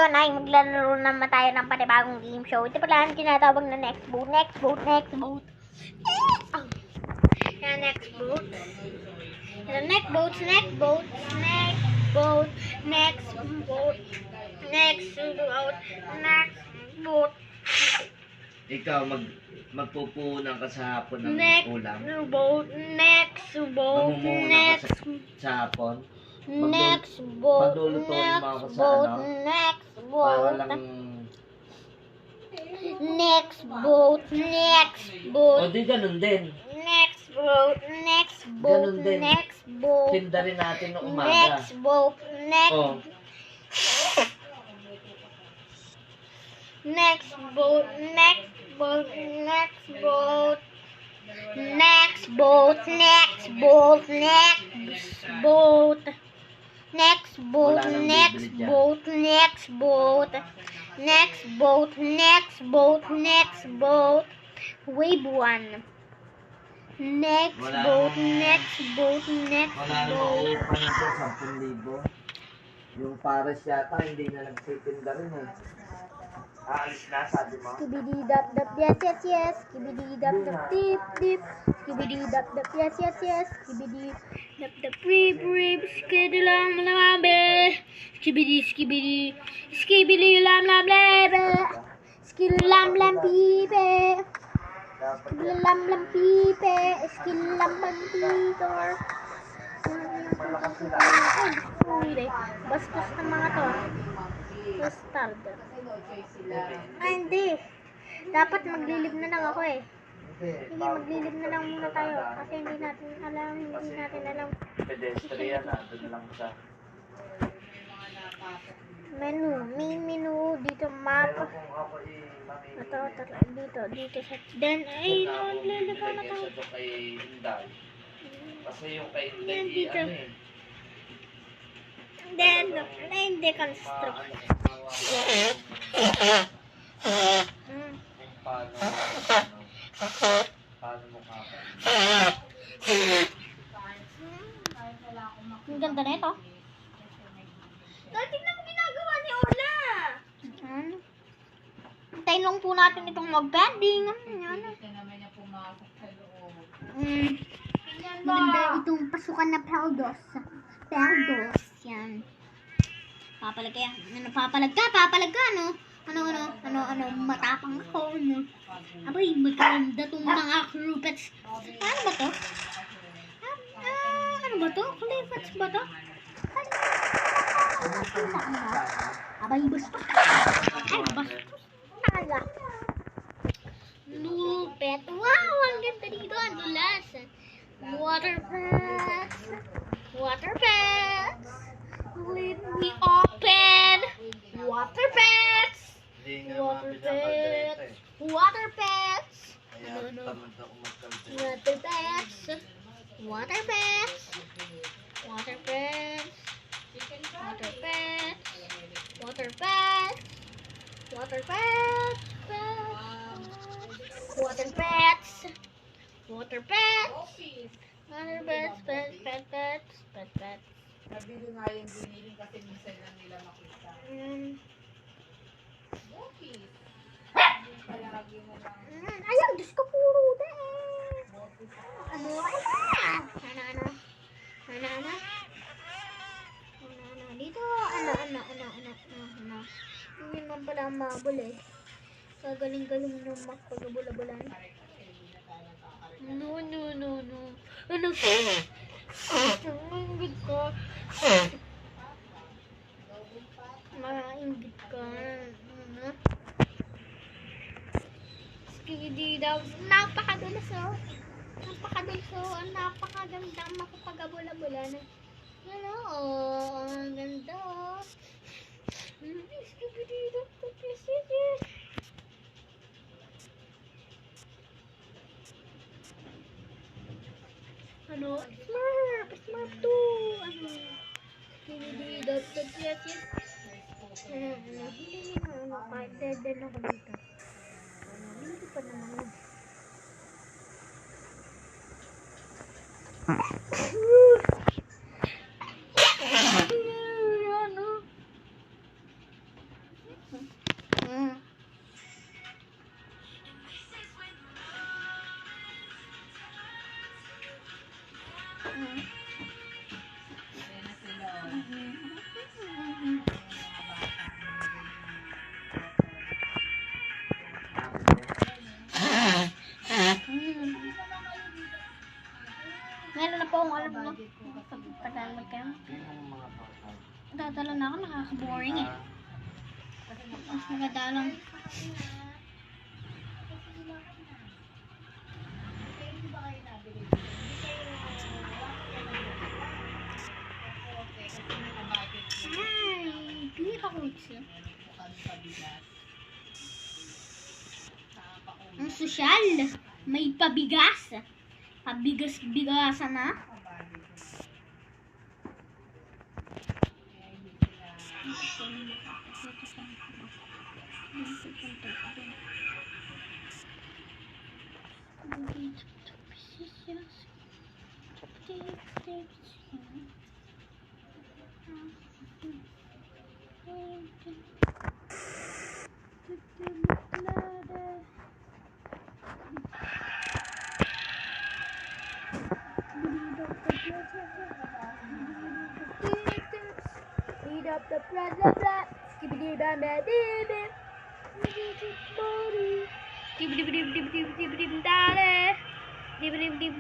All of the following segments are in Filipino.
ngayon ay maglalaro naman tayo ng panibagong game show. Ito pala ang tinatawag na next boat. Next boat. Next boat. Yan, next boat. Yan, next boat. Next boat. Next boat. Next boat. Next boat. Next boat. Ikaw, magpupunan ka sa hapon ng Next ulam. boat. Next boat. Mamumuna Next ka sa hapon. Next boat. Paglulutuin mo ako Next sa boat. ano. Next Para boat. lang... Next boat. Next boat. O di ganun din. Next boat. Next boat. Ganun din. Next boat. Tinda rin natin noong umaga. Next boat. Next. Oh. Next boat. Next boat. Next boat. Next boat. Next boat. Next boat. Next boat. Wala nang Next bibili dyan. boat. Next boat. Next boat. Next boat. Next boat. Wave 1. Next Wala boat. namang- Next boat. Next Wala namang boat. upa nito, 10,000. Yung pares yata, hindi na nagsitinda rin eh. Aalis na, sabi mo. Skibidi dap dap yes yes yes. Skibidi dap dap dip dip. Skibidi dap dap yes yes yes. Skibidi dap dap rip rip. Skibidi lam lam be. Skibidi skibidi. Skibidi lam lam lebe. Skibidi lam lam pipe. Skibidi lam lam pipe. Skibidi lam lam pitor. Ay, bastos ng mga to. Bastard. Ay, hindi. Dapat maglilib na lang ako eh. Hindi, maglilib na lang muna tayo. Kasi hindi natin alam. Pedestrian na, doon lang sa... Menu. Main menu. Dito map. Pero kung ako Dito. Dito sa... Then, ay, liligaw na tayo. Sa kay Inday. Kasi yung kay Yan, Inday, dito. ano eh. Then, hindi construct. Paano mo ka? Ang ganda na ito. Tignan mo ginagawa ni Ola. Hintayin lang po natin itong mag-bending. Maganda itong pasukan na peldos. Peldos. Yan. Papalag ka. Papalag ka, no? Ano, matapang ako, no? Abay, maganda itong mga krupets. Ano ba to? Ano ba to? Krupets ba to? Abay, bastos. Ay, bastos. Talaga. Lupet. Wow, ang ganda dito. Ang dulas. Water pets. Water pets. Let me open. Water pets. Water pets. Water pets. Kaya tamad ako magkalde. Water pets. Water pets. Water pets. Water pets. Water pets. Water pets. Water pets. Water pets. Water pets. Pets. Nabili nga yung binili kasi minsan lang nila makita. Okay. Palagi mo lang. Ayaw, Diyos ko puro din. Ano? Dito. Ano. Hindi naman pala ang mabul eh. Kagaling-galing ng makapagabula-bulan. No. Ano? Maingit ka. Maingit ka. Skibidi daw. Napakadulas oh. Ang napakaganda ang makapagabula-bulan. Ano? Oh, ang ganda oh. Skibidi daw. Ano? Smurf 2. Ano? Hindi dapat yes. Hindi na kahit dead ako dito. Hindi pa naman. Mm. Mm. Ayan na sila, oh. Meron na po akong alam mo. Pagtagal kayo. Yung mga bata. Dadalo na ako, nakaka-boring eh. Mas maganda lang. Ay, pili ka kutsi. Ang sosyal, may pabigas. Pabigas-bigasan na. Eat up the bread, skibidi bam bam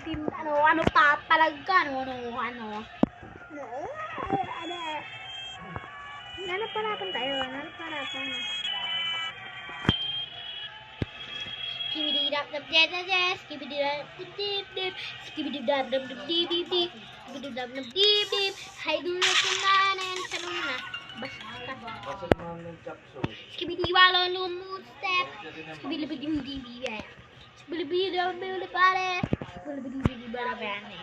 bim. Ano papalag ka, ano. Nanaparapan tayo, nanaparapan. Skibidi dap dap dap dap, skibidi dap dip dip dip, skibidi dap dap dip dip dip dip, skibidi dap dap dip dip. Hay dulu kumain sa luna. Basta Kasi mga may chop suey. skibidi walo lumut step. Skibidi bidi bidi bidi. Skibidi bidi bidi pare. Skibidi bidi bidi barabane.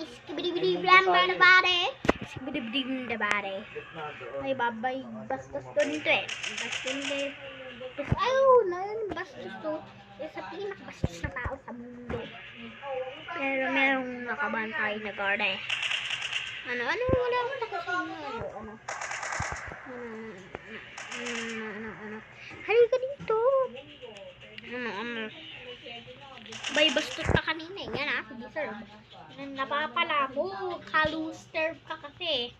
Skibidi bidi blam barabane. Skibidi bidi bidi bare. Gitna doon. Ay babay bastos to nito eh. Bastos din. Ay, na yun bastos to. Isa pinakabastos na tao sa mundo. Pero merong nakabantay na guard eh. Ano, wala akong takasino. Ano. Halika dito. Ano. Bay, bastos ka kanina eh. Yan ah, sige sir. Napapala mo. Kaluster ka kasi.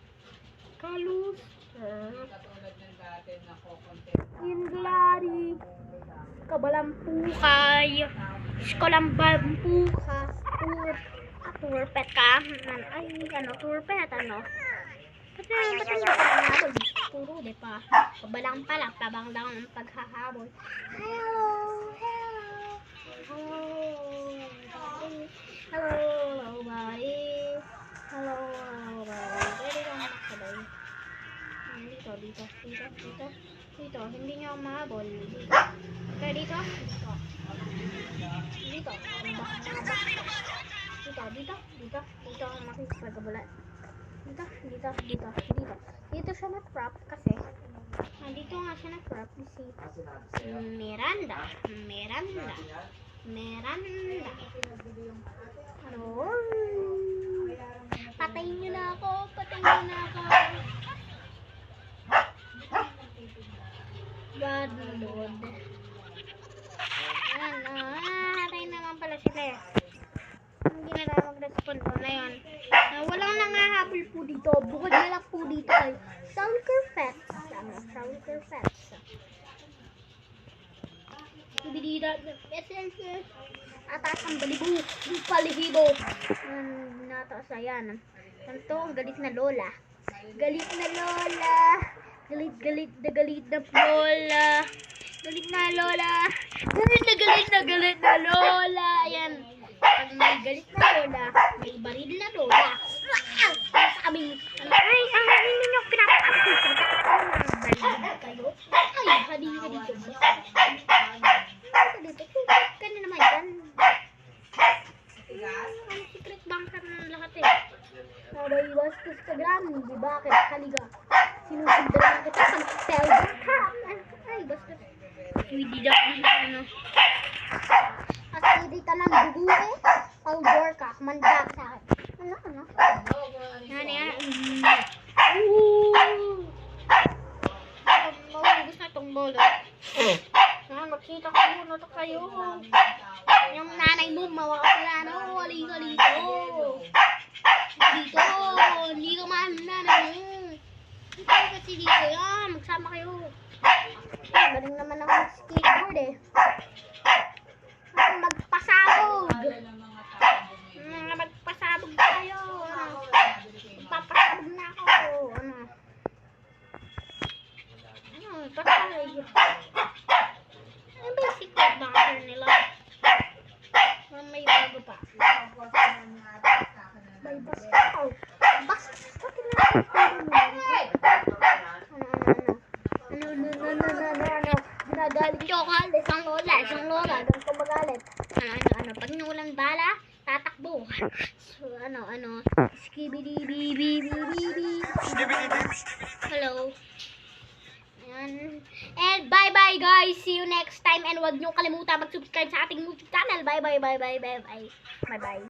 Kaluster. Katulad ng dati na ko-content. Inglari. Kabalampukay. Skolambampukay. Turpet ka. Ay, turpet, Ba't naghahabol? Puro, di pa. Kabalang pala, tabang lang ang paghahabol. Hello. Buddy. Hello, buddy. Pwede kang makasabay. Dito. Hindi niya ako mahabol. Kaya dito. Dito ang makikipagabulan. Dito siya na-trap kasi. Dito nga siya na-trap si Miranda. Ano? Patayin niyo na ako. Bad Lord. Natay naman pala sila eh. Hindi na tayo mag-respond po na yun. Walang nangahabol po dito. Bukod na lang po dito kay Shulker Pets. Ibidida. Atas ang balibo. Palihibo. Nataas na yan. Ito ang galit na lola. Galit na lola. Galit na lola. Galit na lola. Ayan. Pag may galit na lola, may baril na lola. Sabi, ay, hindi nyo pinapapapit. Baril kayo. Ay, halika dito. Ka na naman yan. Ang secret banker ng lahat eh. Sabay bastos ka gram, di bakit? Halika. Sinusundan kita sa pelder ka. Ay, bastos. Hindi daw ano. At hindi ka ng dugo eh. Outdoor ka, manda sa akin. Ano? Yan. Bolo. Magkita ko muna to kayo. Yung nanay mo, mawakala na. Halika dito. Hindi ka mahal ng nanay mo. Hindi kayo kasi dito yan. Magsama kayo. Galing naman ako skateboard eh. Magpasabog. Magpasabog tayo. Magpapasabog na ako. Patay. Ano ba yung secret bunker nila? May bago pa. May basaw. Basaw Ano? Ginagalit ko ka. Isang lola. Doon ko magalit. Pag nulang bala, tatakbo. So, skibidi. Hello. And bye-bye guys. See you next time. And huwag nyo kalimutan mag-subscribe sa ating YouTube channel. Bye-bye.